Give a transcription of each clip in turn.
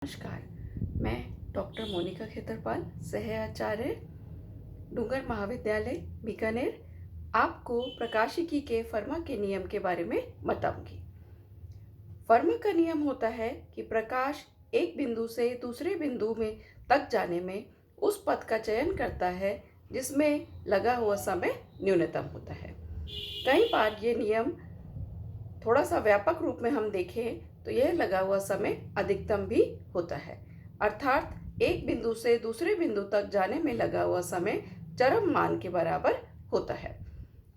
नमस्कार, मैं डॉक्टर मोनिका खेतरपाल, सह आचार्य, डूंगर महाविद्यालय बीकानेर, आपको प्रकाशिकी के फर्मा के नियम के बारे में बताऊंगी। फर्मा का नियम होता है कि प्रकाश एक बिंदु से दूसरे बिंदु में तक जाने में उस पथ का चयन करता है जिसमें लगा हुआ समय न्यूनतम होता है। कई बार ये नियम थोड़ा सा व्यापक रूप में हम देखें तो यह लगा हुआ समय अधिकतम भी होता है, अर्थात एक बिंदु से दूसरे बिंदु तक जाने में लगा हुआ समय चरम मान के बराबर होता है।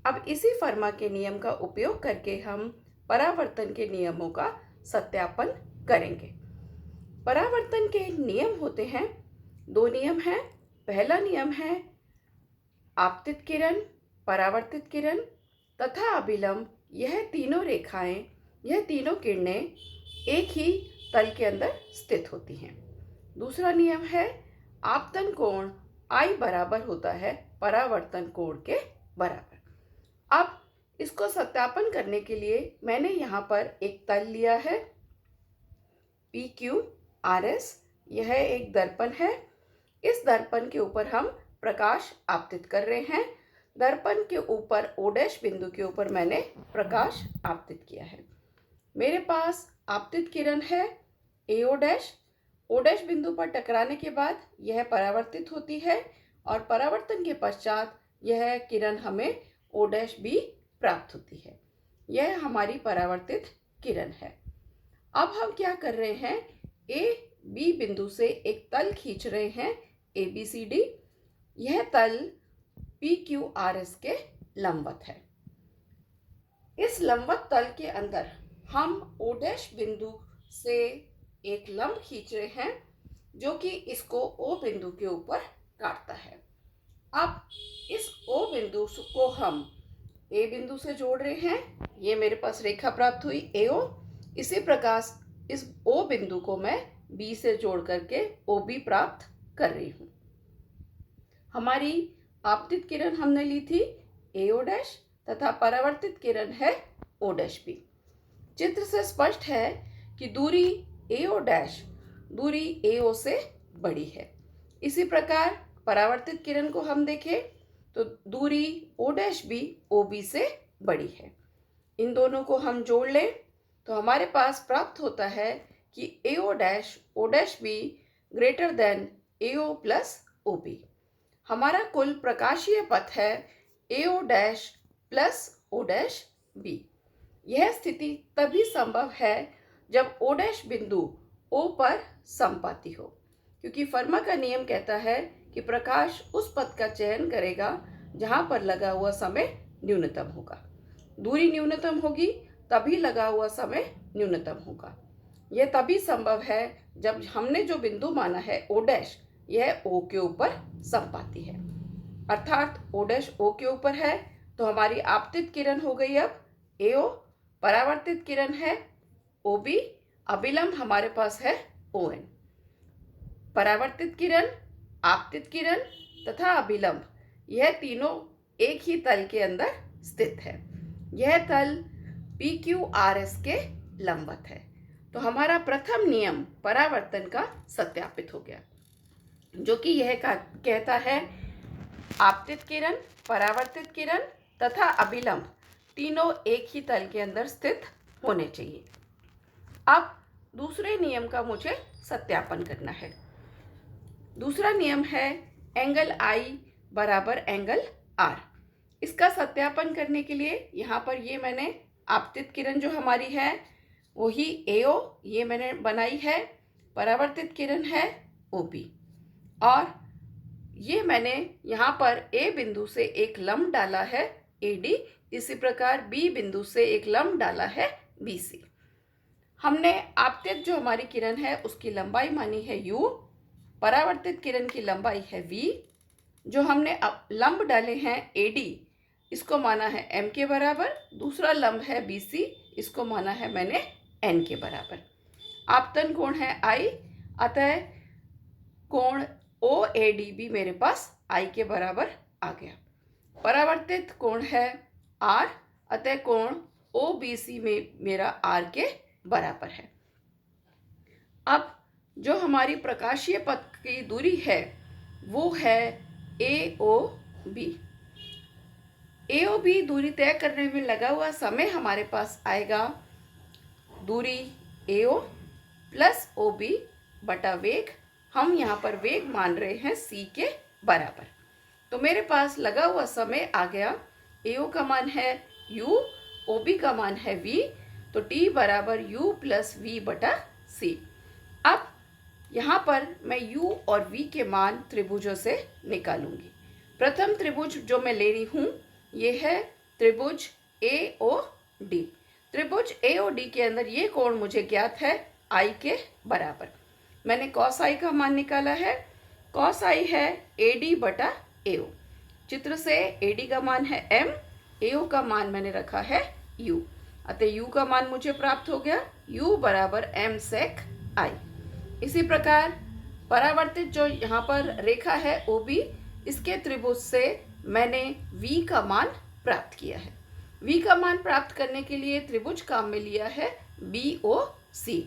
अब इसी फर्मा के नियम का उपयोग करके हम परावर्तन के नियमों का सत्यापन करेंगे। परावर्तन के नियम होते हैं, दो नियम हैं। पहला नियम है आपतित किरण, परावर्तित किरण तथा अभिलंब। यह तीनों रेखाएं, यह तीनों किरणें एक ही तल के अंदर स्थित होती हैं। दूसरा नियम है आपतन कोण I बराबर होता है परावर्तन कोण के बराबर। अब इसको सत्यापन करने के लिए मैंने यहाँ पर एक तल लिया है PQRS। यह एक दर्पण है। इस दर्पण के ऊपर हम प्रकाश आपतित कर रहे हैं। दर्पण के ऊपर O' बिंदु के ऊपर मैंने प्रकाश आपतित किया है। मेरे पास आपतित किरण है AO'। O' बिंदु पर टकराने के बाद यह परावर्तित होती है और परावर्तन के पश्चात यह किरण हमें O' प्राप्त होती है। यह हमारी परावर्तित किरण है। अब हम क्या कर रहे हैं, A B बिंदु से एक तल खींच रहे हैं ABCD। यह तल PQRS के लंबवत है। इस लंबवत तल के अंदर हम O' बिंदु से एक लंब खींच रहे हैं जो कि इसको O बिंदु के ऊपर काटता है। अब इस O बिंदु को हम A बिंदु से जोड़ रहे हैं। ये मेरे पास रेखा प्राप्त हुई AO। इसी प्रकार इस O बिंदु को मैं B से जोड़ करके OB प्राप्त कर रही हूँ। हमारी आपतित किरण हमने ली थी AO' तथा परावर्तित किरण है O'। चित्र से स्पष्ट है कि दूरी AO' दूरी AO से बड़ी है। इसी प्रकार परावर्तित किरण को हम देखें तो दूरी O' भी OB से बड़ी है। इन दोनों को हम जोड़ लें तो हमारे पास प्राप्त होता है कि AO' greater than AO plus OB। हमारा कुल प्रकाशीय पथ है AO' प्लस O'। यह स्थिति तभी संभव है जब O' बिंदु O पर समपाती हो, क्योंकि फर्मा का नियम कहता है कि प्रकाश उस पथ का चयन करेगा जहां पर लगा हुआ समय न्यूनतम होगा। दूरी न्यूनतम होगी तभी लगा हुआ समय न्यूनतम होगा। यह तभी संभव है जब हमने जो बिंदु माना है O', यह O के ऊपर समपाती है, अर्थात O' O के ऊपर है तो हमारी आपतित किरण हो गई अब AO, परावर्तित किरण है OB, अभिलंब हमारे पास है ON। परावर्तित किरण, आपतित किरण तथा अभिलंब यह तीनों एक ही तल के अंदर स्थित है। यह तल PQRS के लंबवत है। तो हमारा प्रथम नियम परावर्तन का सत्यापित हो गया, जो कि यह कहता है आपतित किरण, परावर्तित किरण तथा अभिलंब तीनों एक ही तल के अंदर स्थित होने चाहिए। अब दूसरे नियम का मुझे सत्यापन करना है। दूसरा नियम है एंगल I बराबर एंगल R। इसका सत्यापन करने के लिए यहाँ पर ये मैंने आपतित किरण जो हमारी है वही AO, ये मैंने बनाई है। परावर्तित किरण है OB और ये मैंने यहाँ पर A बिंदु से एक लंब डाला है AD। इसी प्रकार B बिंदु से एक लंब डाला है BC। हमने आपतित जो हमारी किरण है उसकी लंबाई मानी है U, परावर्तित किरण की लंबाई है V। जो हमने लंब डाले हैं AD, इसको माना है M के बराबर। दूसरा लंब है BC, इसको माना है मैंने N के बराबर। आपतन कोण है I, अतः कोण OAD भी मेरे पास I के बराबर आ गया। परावर्तित कोण है R, अतः कोण OBC में मेरा R के बराबर है। अब जो हमारी प्रकाशीय पथ की दूरी है वो है AOB। AOB दूरी तय करने में लगा हुआ समय हमारे पास आएगा दूरी AO प्लस OB बटा वेग। हम यहाँ पर वेग मान रहे हैं c के बराबर। तो मेरे पास लगा हुआ समय आ गया, AO का मान है U, OB का मान है V, तो T बराबर U प्लस V बटा C। अब यहाँ पर मैं U और V के मान त्रिभुजों से निकालूंगी। प्रथम त्रिभुज जो मैं ले रही हूँ ये है त्रिभुज AOD। त्रिभुज AOD के अंदर ये कोण मुझे ज्ञात है I के बराबर। मैंने cos I का मान निकाला है। cos I है AD बटा AO। चित्र से AD का मान है M, AO का मान मैंने रखा है U, अतः U का मान मुझे प्राप्त हो गया U बराबर M sec I। इसी प्रकार परावर्तित जो यहाँ पर रेखा है OB, इसके त्रिभुज से मैंने V का मान प्राप्त किया है। V का मान प्राप्त करने के लिए त्रिभुज काम में लिया है BOC।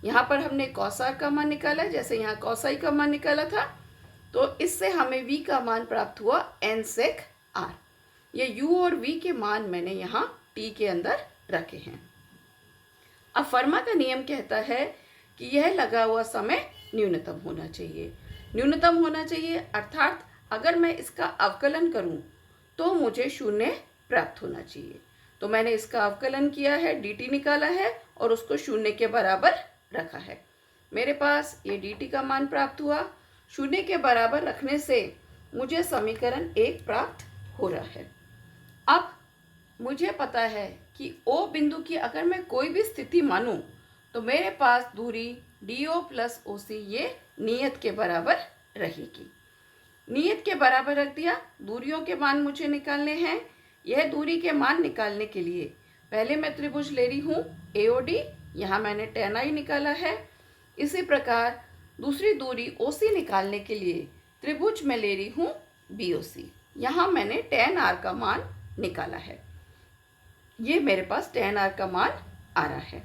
यहाँ पर हमने cos R का मान निकाला, जैसे यहाँ cos I का मान निकाला था, तो इससे हमें V का मान प्राप्त हुआ n sec R। ये U और V के मान मैंने यहाँ T के अंदर रखे हैं। अब फर्मा का नियम कहता है कि यह लगा हुआ समय न्यूनतम होना चाहिए। न्यूनतम होना चाहिए अर्थात अगर मैं इसका अवकलन करूं तो मुझे शून्य प्राप्त होना चाहिए। तो मैंने इसका अवकलन किया है, dt निकाला है और उसको शून्य के बराबर रखा है। मेरे पास ये dt का मान प्राप्त हुआ। शून्य के बराबर रखने से मुझे समीकरण 1 प्राप्त हो रहा है। अब मुझे पता है कि O बिंदु की अगर मैं कोई भी स्थिति मानूं तो मेरे पास दूरी DO प्लस OC ये नियत के बराबर रहेगी। नियत के बराबर रख दिया। दूरियों के मान मुझे निकालने हैं। यह दूरी के मान निकालने के लिए पहले मैं त्रिभुज ले रही हूँ AOD, यहाँ मैंने tan I निकाला है। इसी प्रकार दूसरी दूरी OC निकालने के लिए त्रिभुज में ले रही हूँ BOC, यहाँ मैंने tan R का मान निकाला है। ये मेरे पास tan R का मान आ रहा है।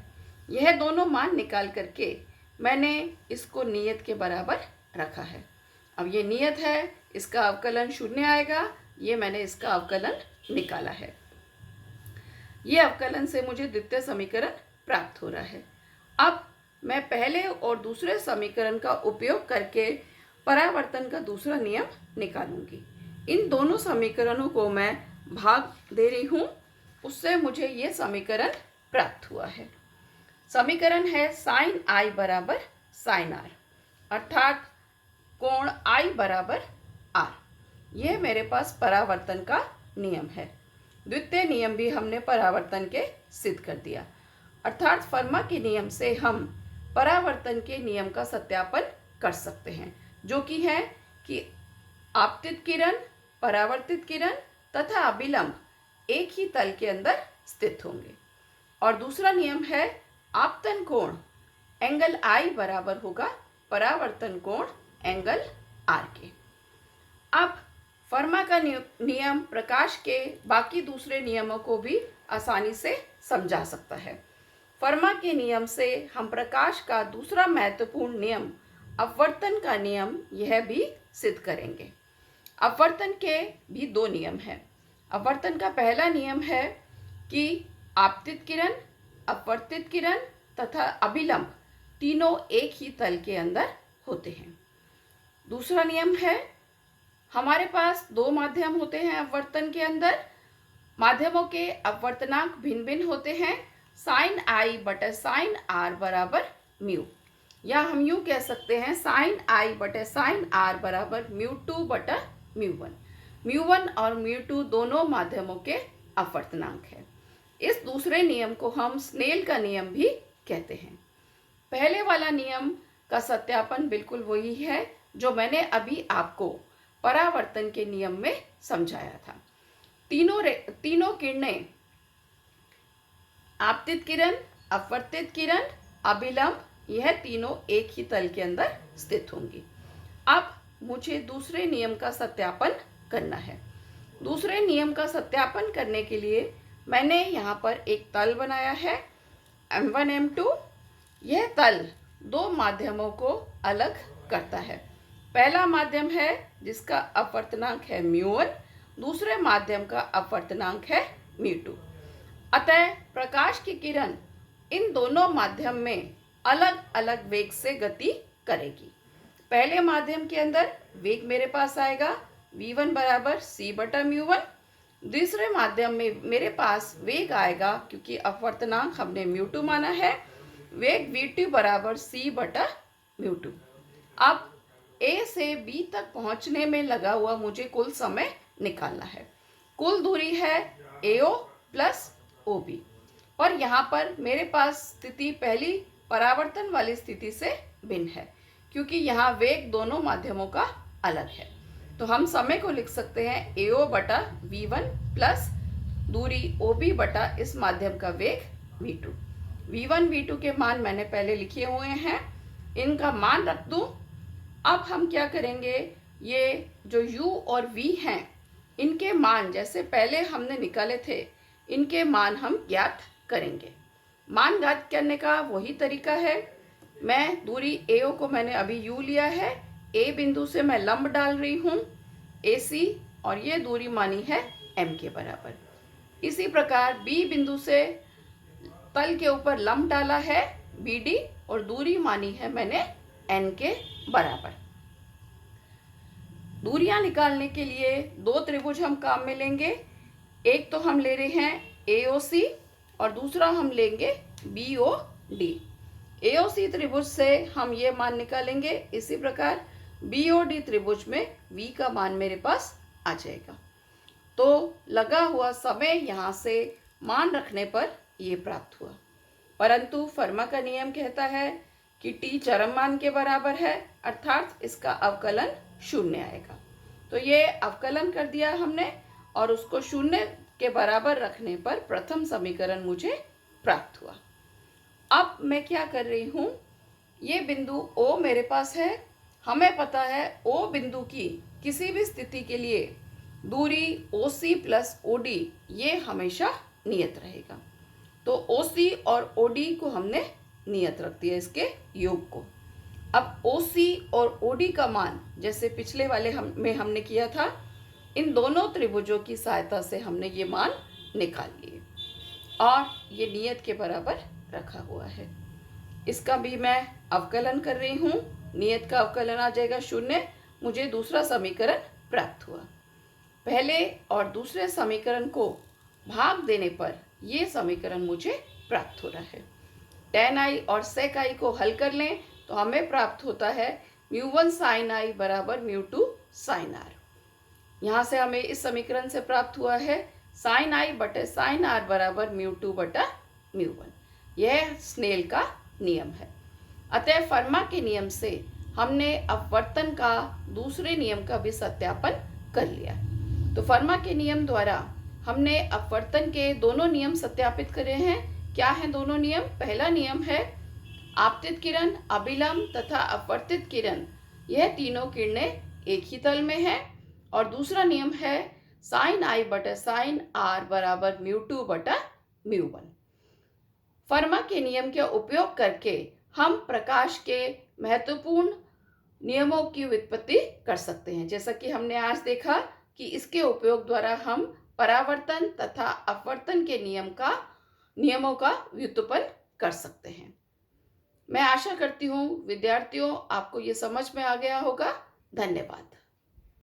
यह दोनों मान निकाल करके मैंने इसको नियत के बराबर रखा है। अब ये नियत है, इसका अवकलन शून्य आएगा। ये मैंने इसका अवकलन निकाला है। ये अवकलन से मुझे द्वितीय समीकरण प्राप्त हो रहा है। अब मैं पहले और दूसरे समीकरण का उपयोग करके परावर्तन का दूसरा नियम निकालूंगी। इन दोनों समीकरणों को मैं भाग दे रही हूँ, उससे मुझे ये समीकरण प्राप्त हुआ है। समीकरण है sin I बराबर sin R, अर्थात कोण I बराबर R। यह मेरे पास परावर्तन का नियम है। द्वितीय नियम भी हमने परावर्तन के सिद्ध कर दिया, अर्थात फर्मा के नियम से हम परावर्तन के नियम का सत्यापन कर सकते हैं, जो कि है कि आपतित किरण, परावर्तित किरण तथा अभिलंब एक ही तल के अंदर स्थित होंगे। और दूसरा नियम है आपतन कोण एंगल I बराबर होगा परावर्तन कोण एंगल R के। अब फर्मा का नियम प्रकाश के बाकी दूसरे नियमों को भी आसानी से समझा सकता है। फर्मा के नियम से हम प्रकाश का दूसरा महत्वपूर्ण नियम अपवर्तन का नियम यह भी सिद्ध करेंगे। अपवर्तन के भी दो नियम हैं। अपवर्तन का पहला नियम है कि आपतित किरण, अपवर्तित किरण तथा अभिलंब तीनों एक ही तल के अंदर होते हैं। दूसरा नियम है हमारे पास दो माध्यम होते हैं अपवर्तन के अंदर। माध्यमों के अपवर्तनांक भिन्न भिन्न होते हैं। sin I बटे sin R बराबर म्यू, या हम यूँ कह सकते हैं sin I बटे sin R बराबर μ2 बटा μ1। μ1 और μ2 दोनों माध्यमों के अपवर्तनांक हैं। इस दूसरे नियम को हम स्नेल का नियम भी कहते हैं। पहले वाला नियम का सत्यापन बिल्कुल वही है जो मैंने अभी आपको परावर्तन के नियम में समझाया था। तीनों किरणें आपतित किरण, अपवर्तित किरण, अभिलंब, यह तीनों एक ही तल के अंदर स्थित होंगी। अब मुझे दूसरे नियम का सत्यापन करना है। दूसरे नियम का सत्यापन करने के लिए मैंने यहाँ पर एक तल बनाया है M1 M2। यह तल दो माध्यमों को अलग करता है। पहला माध्यम है जिसका अपवर्तनांक है μ1, दूसरे माध्यम का अपवर्तनांक है μ2। अतः प्रकाश की किरण इन दोनों माध्यम में अलग अलग वेग से गति करेगी। पहले माध्यम के अंदर वेग मेरे पास आएगा v1 बराबर c बटा μ1। दूसरे माध्यम में मेरे पास वेग आएगा, क्योंकि अपवर्तनांक हमने μ2 माना है, वेग v2 बराबर c बटा μ2। अब A से B तक पहुंचने में लगा हुआ मुझे कुल समय निकालना है। कुल दूरी है AO प्लस OB, और यहाँ पर मेरे पास स्थिति पहली परावर्तन वाली स्थिति से भिन्न है, क्योंकि यहाँ वेग दोनों माध्यमों का अलग है। तो हम समय को लिख सकते हैं AO बटा V1 प्लस दूरी OB बटा इस माध्यम का वेग V2। V1 V2 के मान मैंने पहले लिखे हुए हैं, इनका मान रख दूं। अब हम क्या करेंगे, ये जो U और V हैं इनके मान जैसे पहले हमने निकाले थे, इनके मान हम ज्ञात करेंगे। मान ज्ञात करने का वही तरीका है। मैं दूरी AO को मैंने अभी U लिया है, A बिंदु से मैं लंब डाल रही हूँ AC, और ये दूरी मानी है M के बराबर। इसी प्रकार B बिंदु से तल के ऊपर लंब डाला है BD, और दूरी मानी है मैंने N के बराबर। दूरियां निकालने के लिए दो त्रिभुज हम काम में लेंगे। एक तो हम ले रहे हैं AOC और दूसरा हम लेंगे BOD। AOC त्रिभुज से हम ये मान निकालेंगे। इसी प्रकार BOD त्रिभुज में V का मान मेरे पास आ जाएगा। तो लगा हुआ समय यहाँ से मान रखने पर ये प्राप्त हुआ। परंतु फर्मा का नियम कहता है कि T चरम मान के बराबर है, अर्थात इसका अवकलन शून्य आएगा। तो ये अवकलन कर दिया हमने, और उसको शून्य के बराबर रखने पर प्रथम समीकरण मुझे प्राप्त हुआ। अब मैं क्या कर रही हूँ, ये बिंदु O मेरे पास है। हमें पता है O बिंदु की किसी भी स्थिति के लिए दूरी OC प्लस OD ये हमेशा नियत रहेगा। तो OC और OD को हमने नियत रख दिया, इसके योग को। अब OC और OD का मान जैसे पिछले वाले में हमने किया था, इन दोनों त्रिभुजों की सहायता से हमने ये मान निकाल लिए, और ये नियत के बराबर रखा हुआ है। इसका भी मैं अवकलन कर रही हूँ। नियत का अवकलन आ जाएगा शून्य। मुझे दूसरा समीकरण प्राप्त हुआ। पहले और दूसरे समीकरण को भाग देने पर ये समीकरण मुझे प्राप्त हो रहा है। tan i और sec i को हल कर लें तो हमें प्राप्त होता है μ1 sin i बराबर μ2 sin r। यहाँ से हमें इस समीकरण से प्राप्त हुआ है sin i बटे sin r बराबर μ2 बटा μ1। यह स्नेल का नियम है। अतः फर्मा के नियम से हमने अपवर्तन का दूसरे नियम का भी सत्यापन कर लिया। तो फर्मा के नियम द्वारा हमने अपवर्तन के दोनों नियम सत्यापित करे हैं। क्या है दोनों नियम? पहला नियम है आपतित किरण, अभिलंब तथा अपवर्तित किरण, यह तीनों किरणें एक ही तल में हैं। और दूसरा नियम है साइन आई बटा साइन आर बराबर μ2 बटा μ1। फर्मा के नियम का उपयोग करके हम प्रकाश के महत्वपूर्ण नियमों की व्युत्पत्ति कर सकते हैं। जैसा कि हमने आज देखा कि इसके उपयोग द्वारा हम परावर्तन तथा अपवर्तन के नियमों का व्युत्पन्न कर सकते हैं। मैं आशा करती हूँ विद्यार्थियों आपको ये समझ में आ गया होगा। धन्यवाद।